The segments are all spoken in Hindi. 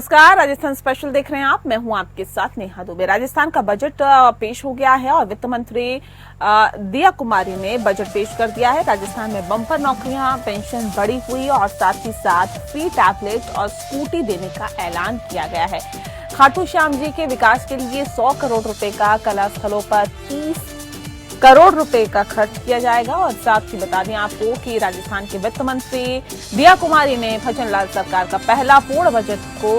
नमस्कार, राजस्थान स्पेशल देख रहे हैं आप। मैं हूं आपके साथ नेहा दुबे। राजस्थान का बजट पेश हो गया है और वित्त मंत्री दिया कुमारी ने बजट पेश कर दिया है। राजस्थान में बम्पर नौकरियां, पेंशन बढ़ी हुई और साथ ही साथ फ्री टैबलेट और स्कूटी देने का ऐलान किया गया है। खाटू श्याम जी के विकास के लिए 100 करोड़ रुपए का, कला स्थलों पर 30 करोड़ रुपए का खर्च किया जाएगा। और साथ ही बता दें आपको कि राजस्थान के वित्त मंत्री दिया कुमारी ने भजन लाल सरकार का पहला पूर्ण बजट को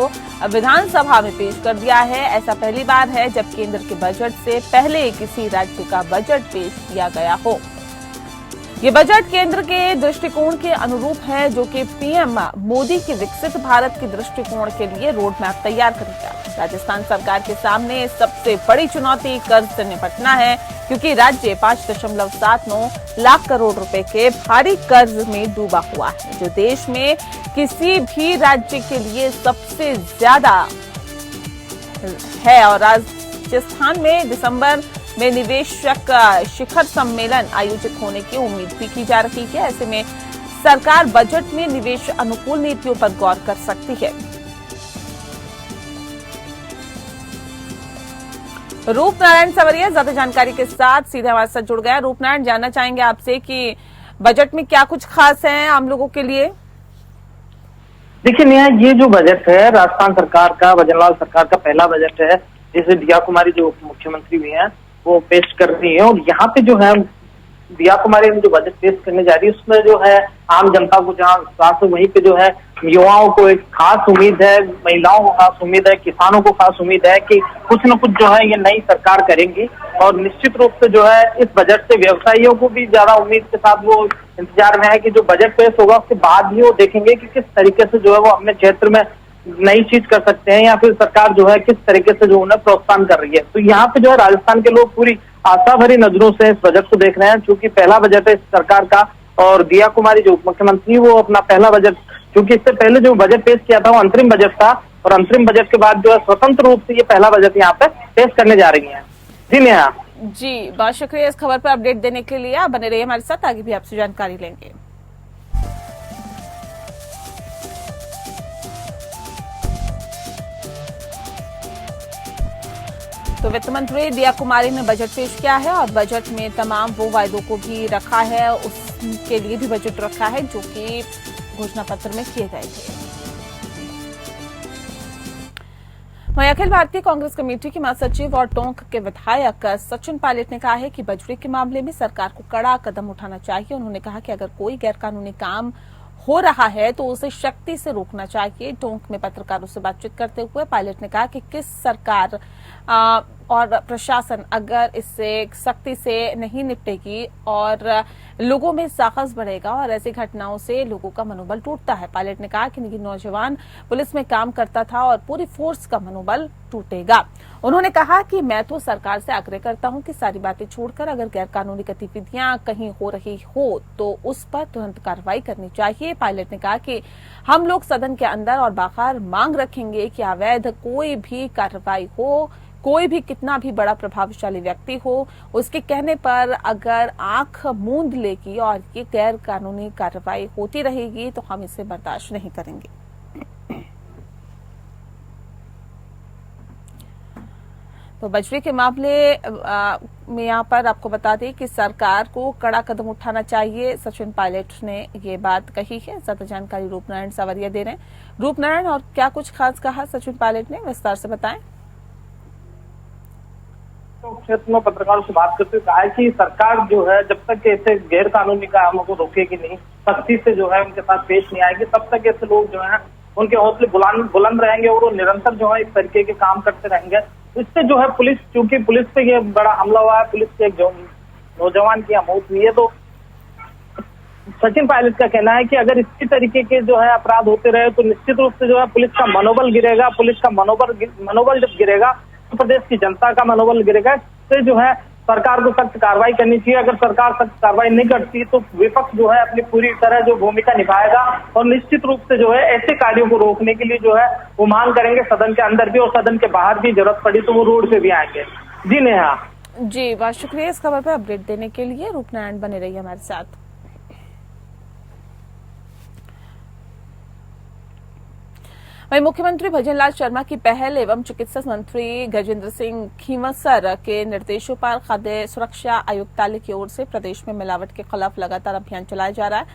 विधानसभा में पेश कर दिया है। ऐसा पहली बार है जब केंद्र के बजट से पहले किसी राज्य का बजट पेश किया गया हो। ये बजट केंद्र के दृष्टिकोण के अनुरूप है, जो कि पीएम मोदी के विकसित भारत के दृष्टिकोण के लिए रोड मैप तैयार करेगा। राजस्थान सरकार के सामने सबसे बड़ी चुनौती कर्ज से निपटना है, क्योंकि राज्य 5.79 लाख करोड़ रुपए के भारी कर्ज में डूबा हुआ है, जो देश में किसी भी राज्य के लिए सबसे ज्यादा है। और राजस्थान में दिसंबर में निवेशक शिखर सम्मेलन आयोजित होने की उम्मीद भी की जा रही है। ऐसे में सरकार बजट में निवेश अनुकूल नीतियों पर गौर कर सकती है। रूपनारायण सवरिया ज्यादा जानकारी के साथ सीधे हमारे साथ जुड़ गया। रूपनारायण, जानना चाहेंगे आपसे कि बजट में क्या कुछ खास है आम लोगों के लिए? देखिए नेहा, ये जो बजट है राजस्थान सरकार का, भजनलाल सरकार का पहला बजट है, जिसे दिया कुमारी जो मुख्यमंत्री भी हैं वो पेश कर रही है। और यहाँ पे जो है दिया कुमारी ने जो बजट पेश करने जा रही है, उसमें जो है आम जनता को जहाँ विश्वास है, वहीं पे जो है युवाओं को एक खास उम्मीद है, महिलाओं को खास उम्मीद है, किसानों को खास उम्मीद है कि कुछ न कुछ जो है ये नई सरकार करेंगी। और निश्चित रूप से जो है इस बजट से व्यवसायियों को भी ज्यादा उम्मीद के साथ वो इंतजार में है कि जो बजट पेश होगा उसके बाद ही वो देखेंगे कि किस तरीके से जो है वो अपने क्षेत्र में नई चीज कर सकते हैं, या फिर सरकार जो है किस तरीके से जो उन्हें प्रोत्साहन कर रही है। तो यहाँ पे जो है राजस्थान के लोग पूरी आशा भरी नजरों से इस बजट को देख रहे हैं, क्योंकि पहला बजट है इस सरकार का। और दिया कुमारी जो उप मुख्यमंत्री, वो अपना पहला बजट, क्योंकि इससे पहले जो बजट पेश किया था वो अंतरिम बजट था, और अंतरिम बजट के बाद जो है स्वतंत्र रूप से ये पहला बजट यहाँ पे पेश करने जा रही है। जी नेहा। जी, बहुत शुक्रिया इस खबर पर अपडेट देने के लिए। आप बने रहिए हमारे साथ, आगे भी आपसे जानकारी लेंगे। तो वित्त मंत्री दिया कुमारी ने बजट पेश किया है और बजट में तमाम वो वायदों को भी रखा है, उसके लिए भी बजट रखा है जो कि घोषणा पत्र में किए गए थे। वहीं अखिल भारतीय कांग्रेस कमेटी के महासचिव और टोंक के विधायक सचिन पायलट ने कहा है कि बजरी के मामले में सरकार को कड़ा कदम उठाना चाहिए। उन्होंने कहा कि अगर कोई गैरकानूनी काम हो रहा है तो उसे शक्ति से रोकना चाहिए। टोंक में पत्रकारों से बातचीत करते हुए पायलट ने कहा कि किस सरकार और प्रशासन अगर इससे सख्ती से नहीं निपटेगी और लोगों में साहस बढ़ेगा और ऐसी घटनाओं से लोगों का मनोबल टूटता है। पायलट ने कहा कि ये नौजवान पुलिस में काम करता था और पूरी फोर्स का मनोबल टूटेगा। उन्होंने कहा कि मैं तो सरकार से आग्रह करता हूं कि सारी बातें छोड़कर अगर गैरकानूनी गतिविधियां कहीं हो रही हो तो उस पर तुरंत कार्रवाई करनी चाहिए। पायलट ने कहा कि हम लोग सदन के अंदर और बाहर मांग रखेंगे कि अवैध कोई भी कार्रवाई हो, कोई भी कितना भी बड़ा प्रभावशाली व्यक्ति हो, उसके कहने पर अगर आंख मूंद लेगी और ये गैर कानूनी कार्रवाई होती रहेगी तो हम इसे बर्दाश्त नहीं करेंगे। तो बजरी के मामले में यहाँ पर आपको बता दें कि सरकार को कड़ा कदम उठाना चाहिए। सचिन पायलट ने ये बात कही है। ज्यादा जानकारी रूपनारायण सवरिया दे रहे हैं। रूपनारायण, और क्या कुछ खास कहा सचिन पायलट ने, विस्तार से बताएं। क्षेत्र में पत्रकारों से बात करते हुए कहा है कि सरकार जो है जब तक ऐसे गैर कानूनी कामों को रोकेगी नहीं, सख्ती से जो है उनके साथ पेश नहीं आएगी, तब तक ऐसे लोग जो है उनके हौसले बुलंद रहेंगे और वो निरंतर जो है इस तरीके के काम करते रहेंगे। इससे जो है पुलिस, चूंकि पुलिस पे ये बड़ा हमला हुआ है, पुलिस के एक नौजवान की मौत हुई है, तो सचिन पायलट का कहना है कि अगर इसी तरीके के जो है अपराध होते रहे तो निश्चित रूप से जो है पुलिस का मनोबल गिरेगा। पुलिस का मनोबल जब गिरेगा तो प्रदेश की जनता का मनोबल गिरेगा। इससे जो है सरकार को सख्त कार्रवाई करनी चाहिए। अगर सरकार सख्त कार्रवाई नहीं करती तो विपक्ष जो है अपनी पूरी तरह जो भूमिका निभाएगा और निश्चित रूप से जो है ऐसे कार्यों को रोकने के लिए जो है वो मांग करेंगे, सदन के अंदर भी और सदन के बाहर भी। जरूरत पड़ी तो वो रोड पे भी आएंगे। जी नेहा। जी, बहुत शुक्रिया इस खबर पर अपडेट देने के लिए। रूपनारायण, बने रहिए हमारे साथ। वहीं मुख्यमंत्री भजनलाल शर्मा की पहल एवं चिकित्सा मंत्री गजेंद्र सिंह खींवसर के निर्देशों पर खाद्य सुरक्षा आयुक्तालय की ओर से प्रदेश में मिलावट के खिलाफ लगातार अभियान चलाया जा रहा है।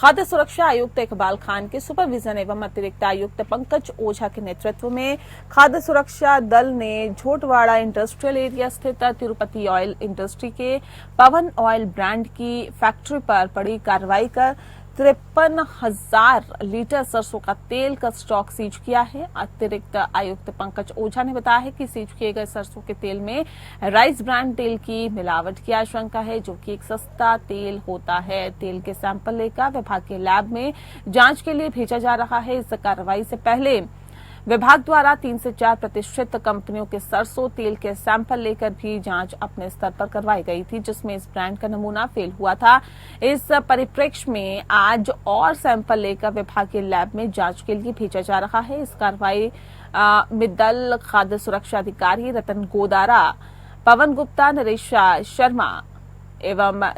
खाद्य सुरक्षा आयुक्त इकबाल खान के सुपरविजन एवं अतिरिक्त आयुक्त पंकज ओझा के नेतृत्व में खाद्य सुरक्षा दल ने झोटवाड़ा इंडस्ट्रियल एरिया स्थित तिरुपति ऑयल इंडस्ट्री के पवन ऑयल ब्रांड की फैक्ट्री पर बड़ी कार्रवाई कर 53,000 लीटर सरसों का तेल का स्टॉक सीज किया है। अतिरिक्त आयुक्त पंकज ओझा ने बताया है कि सीज किए गए सरसों के तेल में राइस ब्रांड तेल की मिलावट की आशंका है, जो कि एक सस्ता तेल होता है। तेल के सैंपल लेकर विभाग के लैब में जांच के लिए भेजा जा रहा है। इस कार्रवाई से पहले विभाग द्वारा 3 से 4% कंपनियों के सरसों तेल के सैंपल लेकर भी जांच अपने स्तर पर करवाई गई थी, जिसमें इस ब्रांड का नमूना फेल हुआ था। इस परिप्रेक्ष्य में आज और सैंपल लेकर विभाग के लैब में जांच के लिए भेजा जा रहा है। इस कार्रवाई में दल खाद्य सुरक्षा अधिकारी रतन गोदारा, पवन गुप्ता, नरेश शर्मा एवं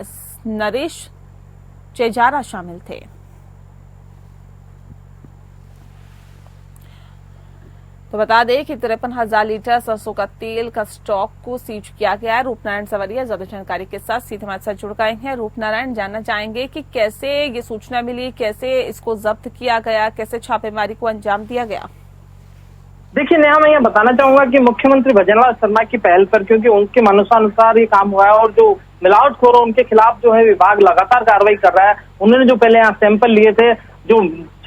नरेश चेजारा शामिल थे। तो बता दें कि 53,000 लीटर सरसों का तेल का स्टॉक को सीज किया गया है। रूपनारायण सवरिया ज्यादा जानकारी के साथ सीधे हमारे साथ जुड़ गए हैं। रूपनारायण, जानना चाहेंगे कि कैसे ये सूचना मिली, कैसे इसको जब्त किया गया, कैसे छापेमारी को अंजाम दिया गया? देखिए नेहा, मैं ये बताना चाहूंगा कि मुख्यमंत्री भजनलाल शर्मा की पहल पर, क्योंकि उनके मनुष्यानुसार ये काम हुआ है और जो मिलावटखोर है उनके खिलाफ जो है विभाग लगातार कार्रवाई कर रहा है। उन्होंने जो पहले यहाँ सैंपल लिए थे, जो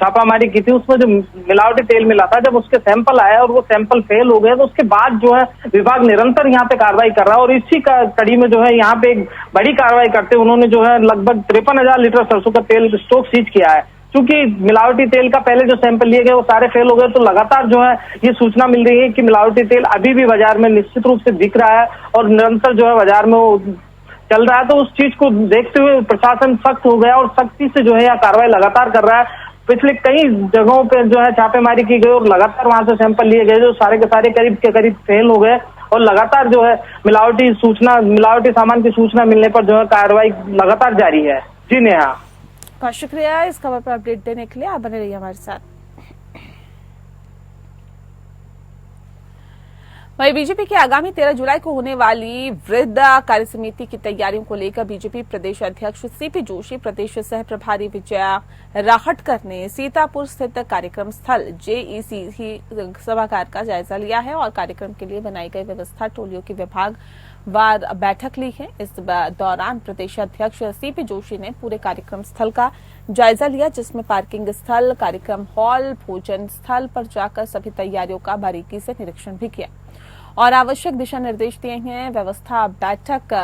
छापामारी की थी, उसमें जो मिलावटी तेल मिला था, जब उसके सैंपल आया और वो सैंपल फेल हो गए तो उसके बाद जो है विभाग निरंतर यहाँ पे कार्रवाई कर रहा है। और इसी का कड़ी में जो है यहाँ पे एक बड़ी कार्रवाई करते उन्होंने जो है लगभग 53,000 लीटर सरसों का तेल स्टॉक सीज किया है। क्योंकि मिलावटी तेल का पहले जो सैंपल लिए गए वो सारे फेल हो गए, तो लगातार जो है ये सूचना मिल रही है कि मिलावटी तेल अभी भी बाजार में निश्चित रूप से दिख रहा है और निरंतर जो है बाजार में वो चल रहा है। तो उस चीज को देखते हुए प्रशासन सख्त हो गया और सख्ती से जो है यह कार्रवाई लगातार कर रहा है। पिछले कई जगहों पे जो है छापेमारी की गई और लगातार वहां से सैंपल लिए गए, जो सारे के सारे करीब के करीब फेल हो गए और लगातार जो है मिलावटी सामान की सूचना मिलने पर जो है कार्रवाई लगातार जारी है। जी नेहा, बहुत शुक्रिया इस खबर पर अपडेट देने के लिए। आप बने रहिए हमारे साथ। वहीं बीजेपी की आगामी 13 जुलाई को होने वाली वृद्ध कार्य समिति की तैयारियों को लेकर बीजेपी प्रदेश अध्यक्ष सीपी जोशी, प्रदेश सह प्रभारी विजया राहटकर ने सीतापुर स्थित कार्यक्रम स्थल जेईसी सभागार का जायजा लिया है और कार्यक्रम के लिए बनाई गई व्यवस्था, टोलियों की विभाग वार बैठक ली है। इस दौरान प्रदेश अध्यक्ष सीपी जोशी ने पूरे कार्यक्रम स्थल का जायजा लिया, जिसमें पार्किंग स्थल, कार्यक्रम हॉल, भोजन स्थल पर जाकर सभी तैयारियों का बारीकी से निरीक्षण भी किया और आवश्यक दिशा निर्देश दिए हैं। व्यवस्था बैठक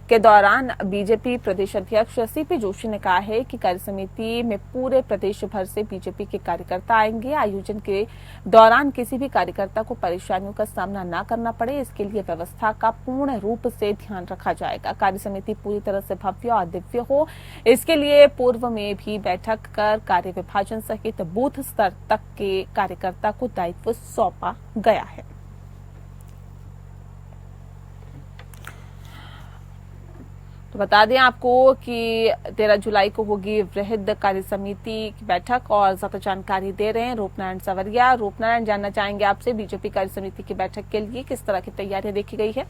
के दौरान बीजेपी प्रदेश अध्यक्ष सीपी जोशी ने कहा है कि कार्य समिति में पूरे प्रदेश भर से बीजेपी के कार्यकर्ता आएंगे। आयोजन के दौरान किसी भी कार्यकर्ता को परेशानियों का सामना न करना पड़े, इसके लिए व्यवस्था का पूर्ण रूप से ध्यान रखा जाएगा। कार्य समिति पूरी तरह से भव्य और दिव्य हो, इसके लिए पूर्व में भी बैठक कर कार्य विभाजन सहित बूथ स्तर तक के कार्यकर्ता को दायित्व सौंपा गया है। तो बता दें आपको कि 13 जुलाई को होगी वृहद कार्य समिति की बैठक और ज्यादा जानकारी दे रहे हैं रूपनारायण सवरिया। रूपनारायण, जानना चाहेंगे आपसे बीजेपी कार्य समिति की बैठक के लिए किस तरह की तैयारियां देखी गई है?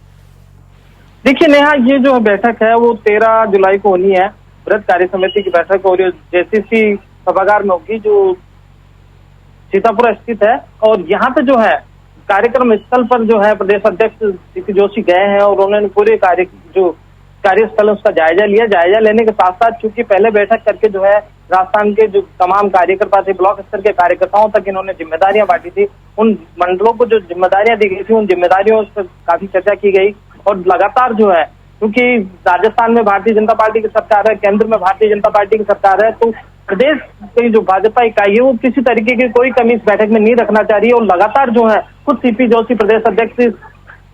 देखिए नेहा, ये जो बैठक है वो 13 जुलाई को होनी है। वृहद कार्य समिति की बैठक और जेसीसी सभागार में होगी, जो सीतापुर स्थित है। और यहाँ पे जो है कार्यक्रम स्थल पर जो है प्रदेश अध्यक्ष सीपी जोशी गए हैं और उन्होंने पूरे कार्यस्थल उसका जायजा लिया। जायजा लेने के साथ साथ चूंकि पहले बैठक करके जो है राजस्थान के जो तमाम कार्यकर्ता थे, ब्लॉक स्तर के कार्यकर्ताओं तक इन्होंने जिम्मेदारियां बांटी थी। उन मंडलों को जो जिम्मेदारियां दी गई थी, उन जिम्मेदारियों पर काफी चर्चा की गई और लगातार जो है, क्योंकि राजस्थान में भारतीय जनता पार्टी की सरकार है, केंद्र में भारतीय जनता पार्टी की सरकार है, तो प्रदेश की जो भाजपा इकाई है वो किसी तरीके की कोई कमी इस बैठक में नहीं रखना चाह रही है। और लगातार जो है खुद सीपी जोशी प्रदेश अध्यक्ष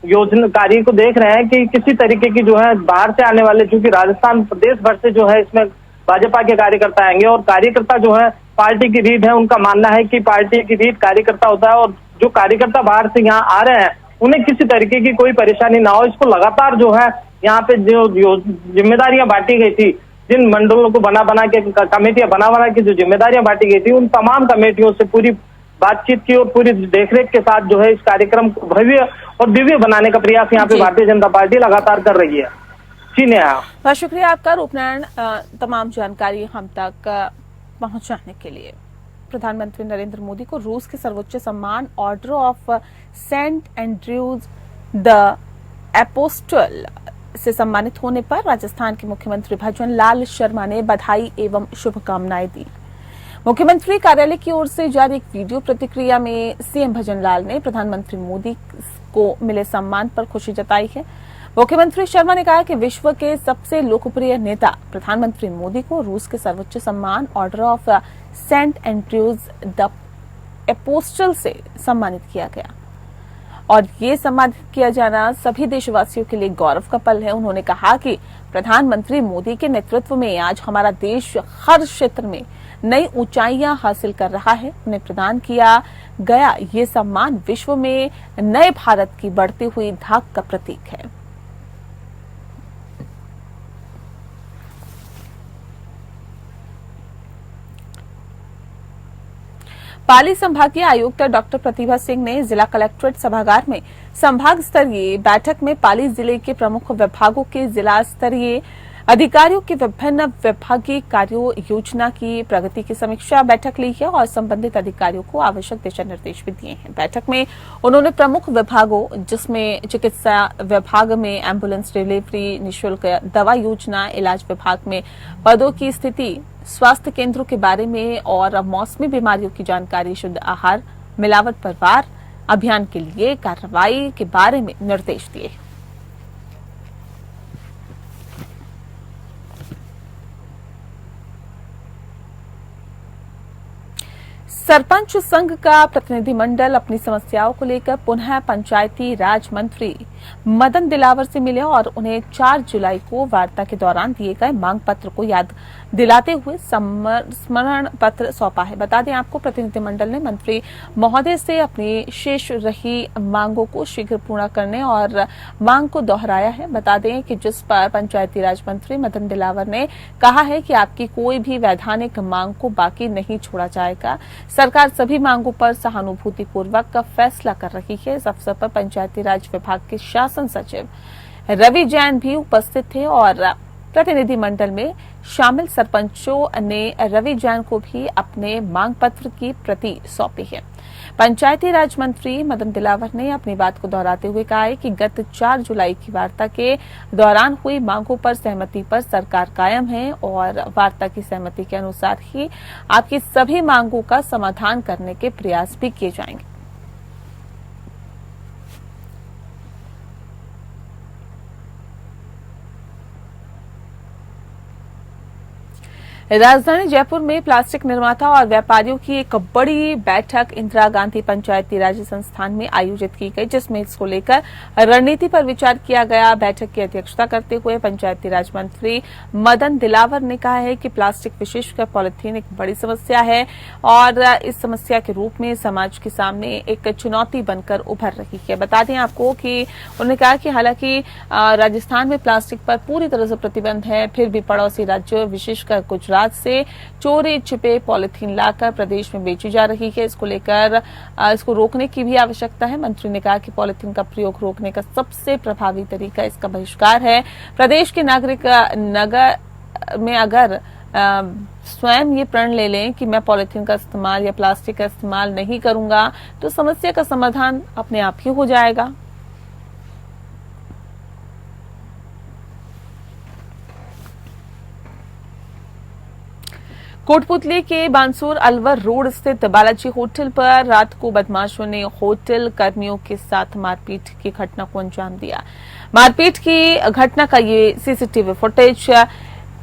योजना कार्य को देख रहे हैं कि किसी तरीके की जो है बाहर से आने वाले, क्योंकि राजस्थान प्रदेश भर से जो है इसमें भाजपा के कार्यकर्ता आएंगे और कार्यकर्ता जो है पार्टी की रीढ़ है। उनका मानना है कि पार्टी की रीढ़ कार्यकर्ता होता है और जो कार्यकर्ता बाहर से यहाँ आ रहे हैं उन्हें किसी तरीके की कोई परेशानी ना हो, इसको लगातार जो है यहाँ पे जो जिम्मेदारियां बांटी गई थी, जिन मंडलों को बना के कमेटियां बना के जो जिम्मेदारियां बांटी गई थी, उन तमाम कमेटियों से पूरी बातचीत की और पूरी देखरेख के साथ जो है इस कार्यक्रम को भव्य और दिव्य बनाने का प्रयास यहाँ पे जी। भारतीय जनता पार्टी लगातार कर रही है। जी नेहा। बहुत शुक्रिया आपका रूपनारायण, तमाम जानकारी हम तक पहुंचाने के लिए। प्रधानमंत्री नरेंद्र मोदी को रूस के सर्वोच्च सम्मान order of saint Andrews the apostle से सम्मानित होने पर राजस्थान के मुख्यमंत्री भजन लाल शर्मा ने बधाई एवं शुभकामनाएं दी। मुख्यमंत्री कार्यालय की ओर से जारी एक वीडियो प्रतिक्रिया में सीएम भजन लाल ने प्रधानमंत्री मोदी को मिले सम्मान पर खुशी जताई है। मुख्यमंत्री शर्मा ने कहा कि विश्व के सबसे लोकप्रिय नेता प्रधानमंत्री मोदी को रूस के सर्वोच्च सम्मान order of saint Andrews the apostle से सम्मानित किया गया और ये सम्मानित किया जाना सभी देशवासियों के लिए गौरव का पल है। उन्होंने कहा कि प्रधानमंत्री मोदी के नेतृत्व में आज हमारा देश हर क्षेत्र में नई ऊंचाइयां हासिल कर रहा है। उन्हें प्रदान किया गया ये सम्मान विश्व में नए भारत की बढ़ती हुई धाक का प्रतीक है। पाली संभागीय आयुक्त डॉक्टर प्रतिभा सिंह ने जिला कलेक्ट्रेट सभागार में संभाग स्तरीय बैठक में पाली जिले के प्रमुख विभागों के जिला स्तरीय अधिकारियों के विभिन्न विभागीय कार्यों योजना की प्रगति की समीक्षा बैठक ली है और संबंधित अधिकारियों को आवश्यक दिशा निर्देश भी दिए हैं। बैठक में उन्होंने प्रमुख विभागों जिसमें चिकित्सा विभाग में एम्बुलेंस डिलीवरी, निःशुल्क दवा योजना, इलाज विभाग में पदों की स्थिति, स्वास्थ्य केंद्रों के बारे में और मौसमी बीमारियों की जानकारी, शुद्ध आहार, मिलावट पर वार अभियान के लिए कार्रवाई के बारे में निर्देश दिए। सरपंच संघ का प्रतिनिधिमंडल अपनी समस्याओं को लेकर पुनः पंचायती राज मंत्री मदन दिलावर से मिले और उन्हें 4 जुलाई को वार्ता के दौरान दिए गए मांग पत्र को याद दिलाते हुए स्मरण पत्र सौंपा है। बता दें आपको, प्रतिनिधिमंडल ने मंत्री महोदय से अपनी शेष रही मांगों को शीघ्र पूर्ण करने और मांग को दोहराया है। बता दें कि जिस पर पंचायती राज मंत्री मदन दिलावर ने कहा है कि आपकी कोई भी वैधानिक मांग को बाकी नहीं छोड़ा जाएगा। सरकार सभी मांगों पर सहानुभूतिपूर्वक का फैसला कर रही है। इस अवसर पर पंचायती राज विभाग के शासन सचिव रवि जैन भी उपस्थित थे और प्रतिनिधिमंडल में शामिल सरपंचों ने रवि जैन को भी अपने मांग पत्र की प्रति सौंपी है। पंचायती राज मंत्री मदन दिलावर ने अपनी बात को दोहराते हुए कहा है कि गत 4 जुलाई की वार्ता के दौरान हुई मांगों पर सहमति पर सरकार कायम है और वार्ता की सहमति के अनुसार ही आपकी सभी मांगों का समाधान करने के प्रयास भी किए जाएंगे। राजधानी जयपुर में प्लास्टिक निर्माता और व्यापारियों की एक बड़ी बैठक इंदिरा गांधी पंचायती राज संस्थान में आयोजित की गई, जिसमें इसको लेकर रणनीति पर विचार किया गया। बैठक की अध्यक्षता करते हुए पंचायती राज मंत्री मदन दिलावर ने कहा है कि प्लास्टिक विशेषकर पॉलिथीन एक बड़ी समस्या है और इस समस्या के रूप में समाज के सामने एक चुनौती बनकर उभर रही है। बता दें आपको कि उन्होंने कहा कि हालांकि राजस्थान में प्लास्टिक पर पूरी तरह से प्रतिबंध है, फिर भी पड़ोसी राज्यों विशेषकर गुजरात से चोरी छिपे पॉलिथीन लाकर प्रदेश में बेची जा रही है। इसको लेकर इसको रोकने की भी आवश्यकता है। मंत्री ने कहा कि पॉलिथीन का प्रयोग रोकने का सबसे प्रभावी तरीका इसका बहिष्कार है। प्रदेश के नागरिक नगर में अगर स्वयं ये प्रण ले लें कि मैं पॉलिथीन का इस्तेमाल या प्लास्टिक का इस्तेमाल नहीं करूंगा, तो समस्या का समाधान अपने आप ही हो जाएगा। कोटपुतली के बांसुर अलवर रोड स्थित बालाजी होटल पर रात को बदमाशों ने होटल कर्मियों के साथ मारपीट की घटना को अंजाम दिया। मारपीट की घटना का ये सीसीटीवी फुटेज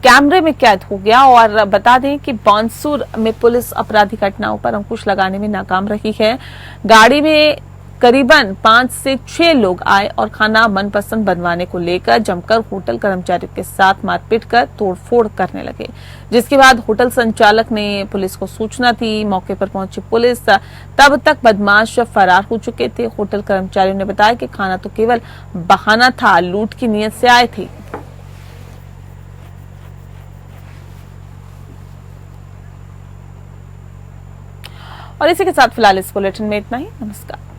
कैमरे में कैद हो गया और बता दें कि बांसुर में पुलिस अपराधी घटनाओं पर अंकुश लगाने में नाकाम रही है। गाड़ी में करीबन 5 से 6 लोग आए और खाना मनपसंद बनवाने को लेकर जमकर होटल कर्मचारियों के साथ मारपीट कर तोड़फोड़ करने लगे, जिसके बाद होटल संचालक ने पुलिस को सूचना दी। मौके पर पहुंची पुलिस तब तक बदमाश फरार हो चुके थे। होटल कर्मचारियों ने बताया कि खाना तो केवल बहाना था, लूट की नीयत से आए थे। और इसी के साथ फिलहाल इस बुलेटिन में इतना ही। नमस्कार।